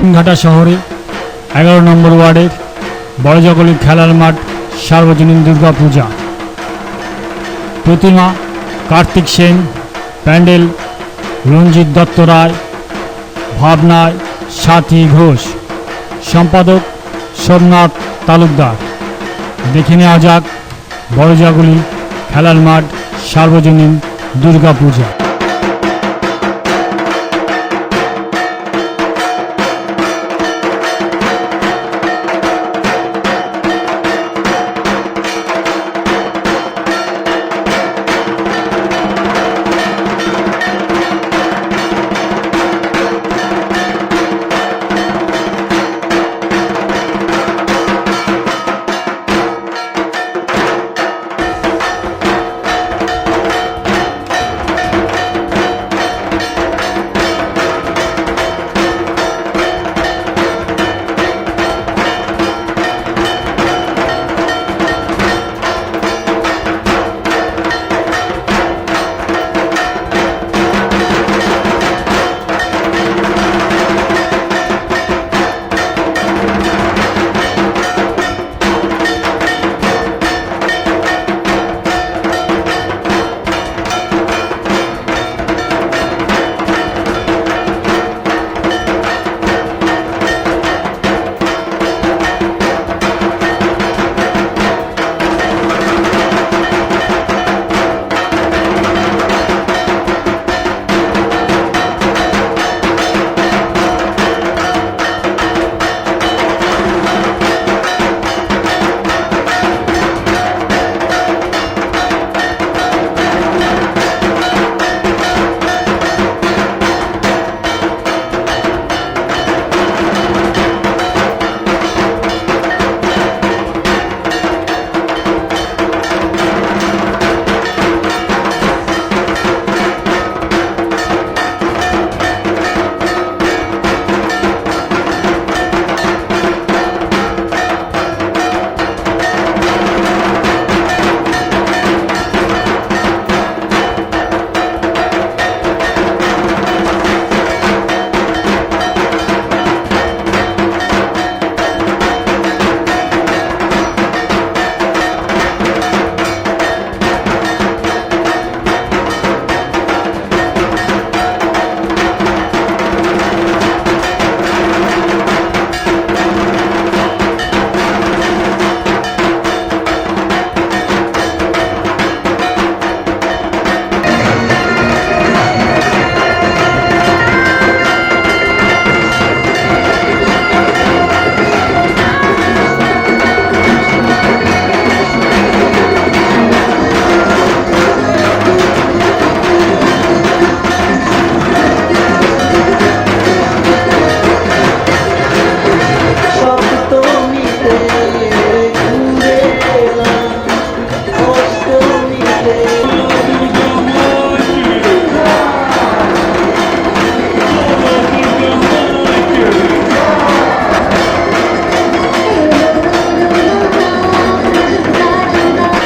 দিনঘাটা শহরে 11 নম্বর ওয়ার্ডের বড়জাগলি খেলার মাঠ সার্বজনীন দুর্গাপূজা। প্রতিমা কার্তিক সেন, প্যান্ডেল রঞ্জিত দত্ত রায়, ভাবনায় সাথী ঘোষ, সম্পাদক সোমনাথ তালুকদার। দেখে নেওয়া যাক বড়জাগলি খেলার মাঠ সার্বজনীন দুর্গাপূজা।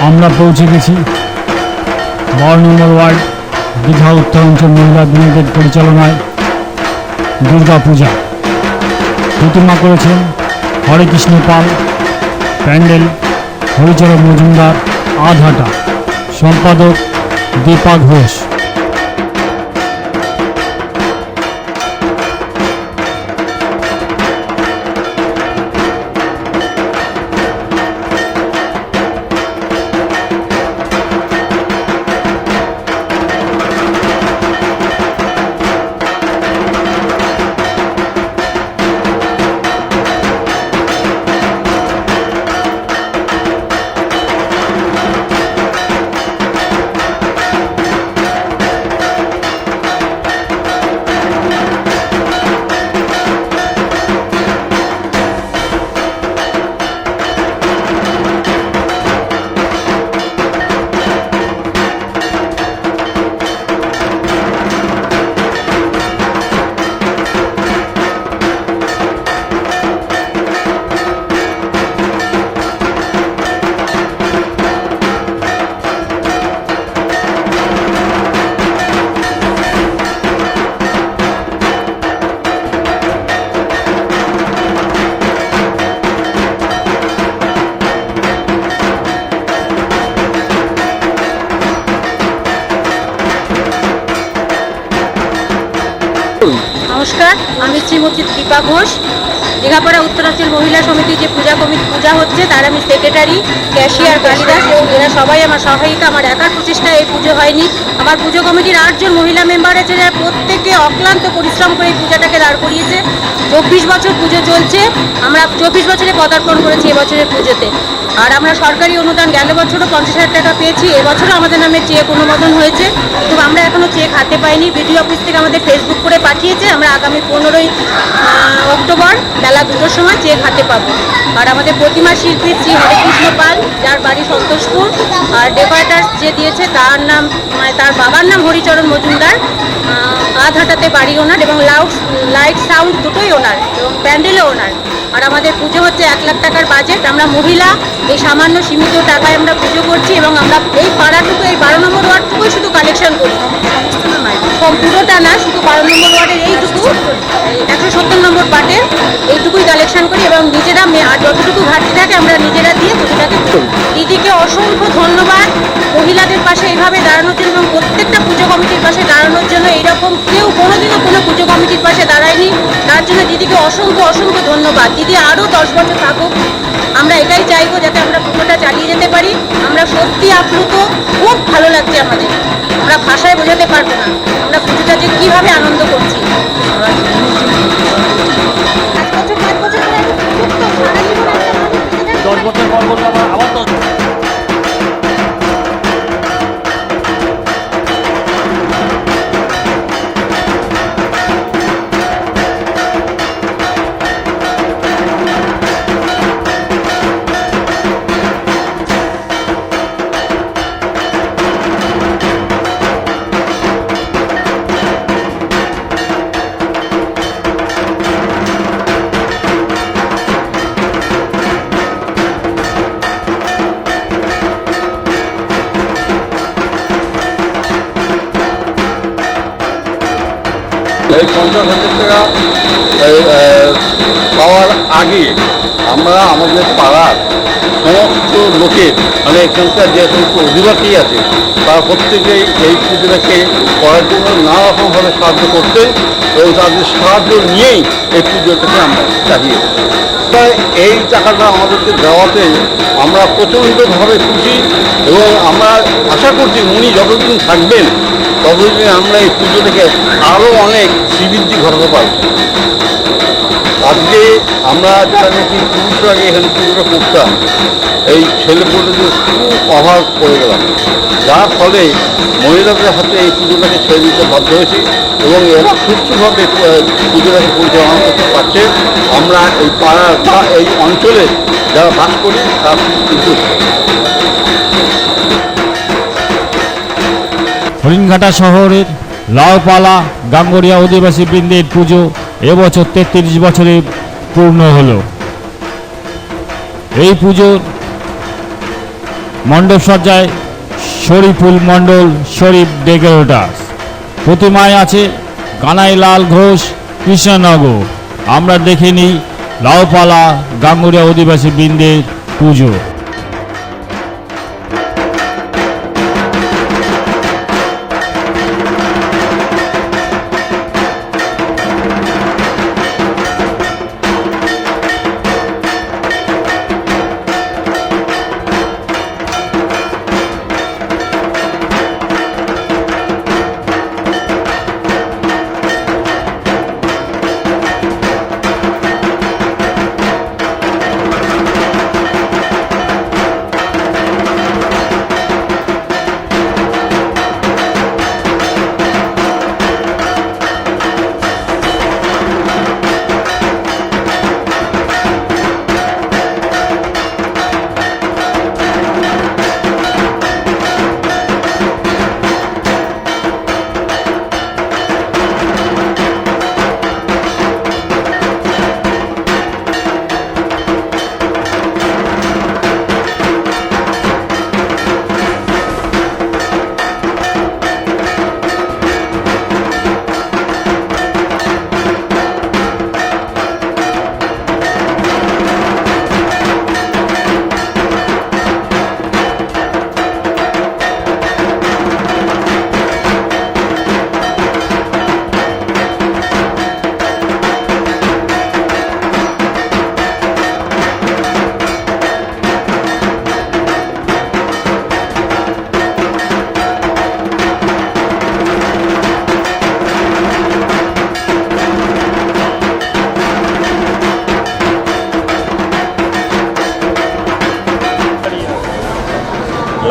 আমরা পৌঁছে গেছি 12 নম্বর ওয়ার্ড দীঘা উত্তরাঞ্চল মহিলা ব্রিগেড পরিচালনায় দুর্গাপূজা। প্রতিমা করেছেন হরেকৃষ্ণ পাল, প্যান্ডেল হরিচরণ মজুমদার আধহাটা, সম্পাদক দীপা ঘোষ। নমস্কার, আমি শ্রীমতী দীপা ঘোষ। দীঘাপাড়া উত্তরাঞ্চল মহিলা সমিতি যে পূজা হচ্ছে তার আমি সেক্রেটারি, ক্যাশিয়ার কালিদাস, এবং এরা সবাই আমার সহায়িকা। আমার একার প্রচেষ্টায় এই পুজো হয়নি। আমার পুজো কমিটির 8 জন মহিলা মেম্বার আছে, যারা প্রত্যেকে অক্লান্ত পরিশ্রম করে এই পূজাটাকে দাঁড় করিয়েছে। 24 বছর পুজো চলছে, আমরা 24 বছরে পদার্পণ করেছি এবছরের পুজোতে। আর আমরা সরকারি অনুদান গেল বছরও 50,000 টাকা পেয়েছি, এবছরও আমাদের নামে চেক অনুমোদন হয়েছে, কিন্তু আমরা এখনও চেক হাতে পাইনি। বিডিও অফিস থেকে আমাদের ফেসবুক করে পাঠিয়েছে, আমরা আগামী 15ই অক্টোবর বেলা 2টোর সময় চেক হাতে পাবো। আর আমাদের প্রতিমা শিল্পী শ্রী হরেকৃষ্ণ পাল, যার বাড়ি সন্তোষপুর, আর ডেকোরেটার্স যে দিয়েছে তার নাম, মানে তার বাবার নাম হরিচরণ মজুমদার, আধহাটাতে বাড়ি ওনার, এবং লাইট সাউন্ড দুটোই ওনার, এবং প্যান্ডেলও ওনার। আর আমাদের পুজো হচ্ছে 1 লাখ টাকার বাজেট। আমরা মহিলা এই সামান্য সীমিত টাকায় আমরা পুজো করছি, এবং আমরা এই পাড়াটুকু, এই 12 নম্বর ওয়ার্ডটুকুই শুধু কালেকশন করি, সব পুরোটা না, শুধু 12 নম্বর ওয়ার্ডের এইটুকু 170 নম্বর পার্টের এইটুকুই কালেকশন করি, এবং নিজেরা আর যতটুকু ঘাটতি থাকে আমরা নিজেরা দিয়ে পুজোটাকে করি। দিদিকে অসংখ্য ধন্যবাদ মহিলাদের পাশে এইভাবে দাঁড়ানোর জন্য, এবং প্রত্যেকটা পুজো কমিটির পাশে দাঁড়ানোর জন্য। এইরকম কেউ কোনোদিনও কোনো পুজো কমিটির পাশে দাঁড়ায়নি, তার জন্য দিদিকে অসংখ্য অসংখ্য ধন্যবাদ। দিদি আরও 10 বছর থাকুক, আমরা এটাই চাইবো যাতে আমরা পুজোটা চালিয়ে যেতে পারি। আমরা সত্যি আপ্লুত, খুব ভালো লাগছে আমাদের, আমরা ভাষায় বোঝাতে পারবো না আমরা পুজোটা যে কীভাবে আনন্দ করছি। 10 বছর পর বলবো আবার 10 এই 50,000 টাকা পাওয়ার আগে আমরা আমাদের পাড়ার সমস্ত লোকের, মানে এখানকার যে সমস্ত অধিবাসী আছে তারা প্রত্যেকেই এই পুজোটাকে করার জন্য নানা রকমভাবে সাহায্য করতেন, এবং তাদের সাহায্য নিয়েই এই পুজোটাকে আমরা চালিয়ে। তাই এই টাকাটা আমাদেরকে দেওয়াতে আমরা প্রচণ্ডভাবে খুশি, এবং আমরা আশা করছি উনি যতদিন থাকবেন ততদিন আমরা এই পুজোটাকে আরও অনেক শ্রীবৃদ্ধি ঘটাতে পারব। আজকে আমরা যারা নাকি পুরুষরা আগে এখানে পুজোটা করতাম, এই ছেলেপুলেদের খুব অভাব পড়ে গেলাম, যার ফলে মহিলাদের হাতে এই পুজোটাকে ছেড়ে দিতে বাধ্য হয়েছি, এবং এরা সুষ্ঠুভাবে পুজোটাকে পরিচালনা করতে পারছে। আমরা এই পাড়ার বা এই অঞ্চলে যারা বাস করি তার কিন্তু হরিণঘাটা শহরের লাউপালা গাঙ্গরিয়া অধিবাসী বৃন্দের পুজো এবছর 33 বছরে পূর্ণ হলো। এই পুজোর মণ্ডপ সজ্জায় শরীফুল মণ্ডল, শরীফ ডেকোরেটার্স। প্রতিমায় আছে কানাইলাল ঘোষ, কৃষ্ণনগর। আমরা দেখে নিই লাউপালা গাঙ্গরিয়া অধিবাসী বৃন্দের পুজো।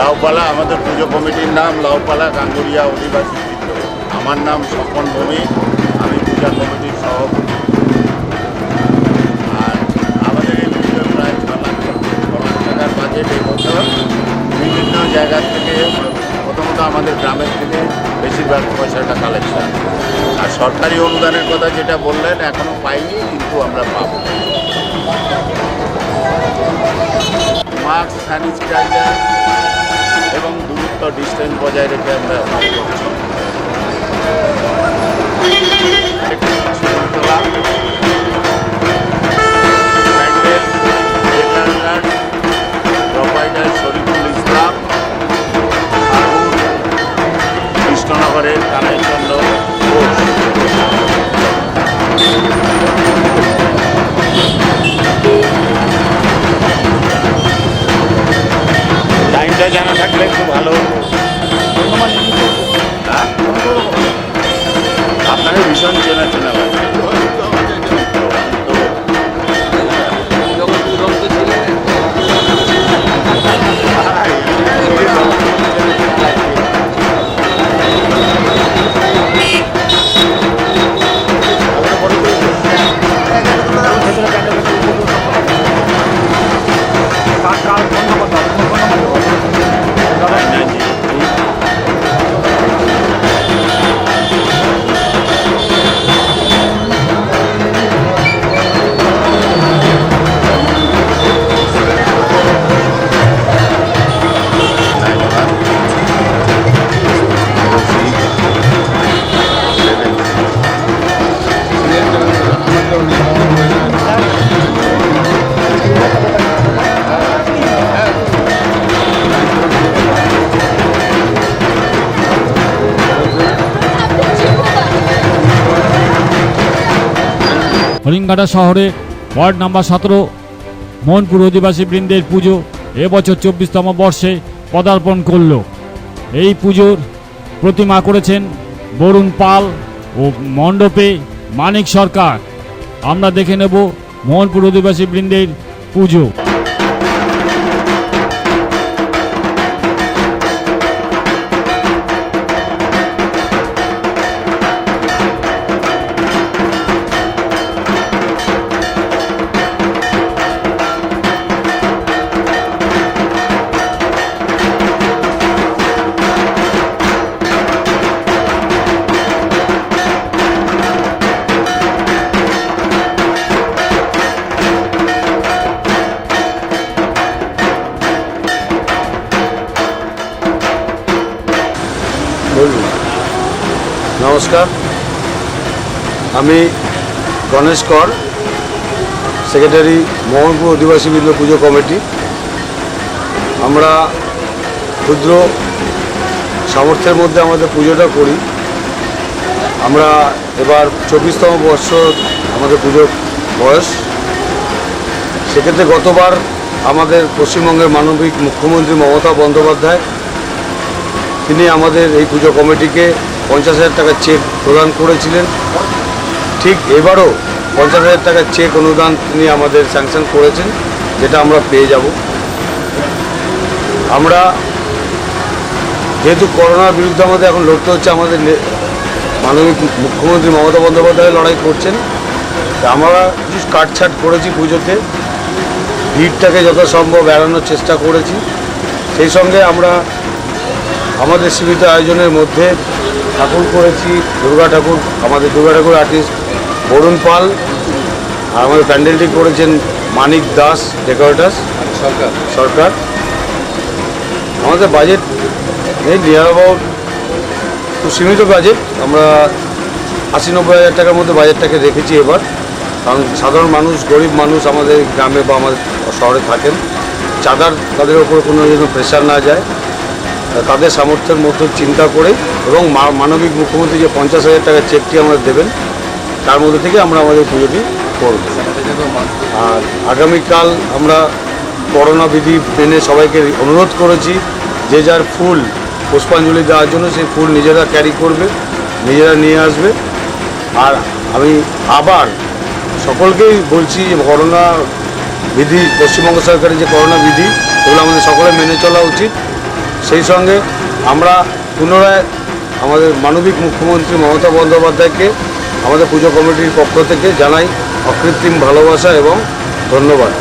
লাউপালা আমাদের পুজো কমিটির নাম লাউপালা গাঙ্গুরিয়া অধিবাসী বৃত্ত। আমার নাম স্বপন ভৌমিক, আমি পূজা কমিটির সভাপতি। আর আমাদের এই পুজোর প্রায় 6 লাখ টাকার বাজেট এই বছর। বিভিন্ন জায়গা থেকে, প্রথমত আমাদের গ্রামের থেকে বেশিরভাগ পয়সাটা কালেকশন। আর সরকারি অনুদানের কথা যেটা বললেন এখনও পাইনি, কিন্তু আমরা পাবো। মাস্ক, স্যানিটাইজার এবং দূরত্ব ডিস্টেন্স বজায় রেখে আমরা প্রোপাইটার শরীফুল ইসলাম, কৃষ্ণনগরের কানাইচন্দ্র ঘোষ। টাইমটা জানা থাকলে একটু ভালো হতো। হ্যাঁ? আপনাকে ভীষণ চেনা চেনা লাগে। হরিণঘাটা শহরে ওয়ার্ড নাম্বার 17 মোহনপুর অধিবাসী বৃন্দের পুজো এবছর 24তম বর্ষে পদার্পণ করল। এই পুজোর প্রতিমা করেছেন বরুণ পাল ও মণ্ডপে মানিক সরকার। আমরা দেখে নেব মোহনপুর অধিবাসী বৃন্দের পুজো। নমস্কার, আমি গণেশ কর, সেক্রেটারি মোহনপুর অধিবাসী বৃন্দ পুজো কমিটি। আমরা ক্ষুদ্র সামর্থ্যের মধ্যে আমাদের পুজোটা করি। আমরা এবার 24তম বর্ষ আমাদের পুজোর বয়স। সেক্ষেত্রে গতবার আমাদের পশ্চিমবঙ্গের মানবিক মুখ্যমন্ত্রী মমতা বন্দ্যোপাধ্যায় তিনি আমাদের এই পুজো কমিটিকে 50,000 টাকার চেক প্রদান করেছিলেন। ঠিক এবারও 50,000 টাকার চেক অনুদান তিনি আমাদের স্যাংশন করেছেন, যেটা আমরা পেয়ে যাব। আমরা যেহেতু করোনার বিরুদ্ধে আমাদের এখন লড়তে হচ্ছে, আমাদের মাননীয় মুখ্যমন্ত্রী মমতা বন্দ্যোপাধ্যায় লড়াই করছেন, আমরা কিছু কাটছাট করেছি পুজোতে, ভিড়টাকে যথাসম্ভব এড়ানোর চেষ্টা করেছি। সেই সঙ্গে আমরা আমাদের সীমিত আয়োজনের মধ্যে ঠাকুর করেছি, দুর্গা ঠাকুর, আমাদের দুর্গা ঠাকুর আর্টিস্ট বরুণ পাল, আর আমাদের প্যান্ডেলটি করেছেন মানিক দাস ডেকোরেটার্স সরকার। আমাদের বাজেট এই নিয়ার অ্যাবাউট খুব সীমিত বাজেট, আমরা 80-90 হাজার টাকার মধ্যে বাজেটটাকে রেখেছি এবার। কারণ সাধারণ মানুষ, গরিব মানুষ আমাদের গ্রামে বা আমাদের শহরে থাকেন, চাঁদার তাদের ওপর কোনো যেন প্রেশার না যায়, তাদের সামর্থ্যের মধ্যে চিন্তা করে এবং মানবিক মুখ্যমন্ত্রী যে 50,000 টাকার চেকটি আমরা দেবেন, তার মধ্যে থেকে আমরা আমাদের পুজোটি করব। আর আগামীকাল আমরা করোনা বিধি মেনে সবাইকে অনুরোধ করেছি, যে যার ফুল পুষ্পাঞ্জলি দেওয়ার জন্য সেই ফুল নিজেরা ক্যারি করবে, নিজেরা নিয়ে আসবে। আর আমি আবার সকলকেই বলছি যে করোনা বিধি, পশ্চিমবঙ্গ সরকারের যে করোনা বিধি, এগুলো আমাদের সকলে মেনে চলা উচিত। সেই সঙ্গে আমরা পুনরায় আমাদের মানবিক মুখ্যমন্ত্রী মমতা বন্দ্যোপাধ্যায়কে আমাদের পুজো কমিটির পক্ষ থেকে জানাই অকৃত্রিম ভালোবাসা এবং ধন্যবাদ।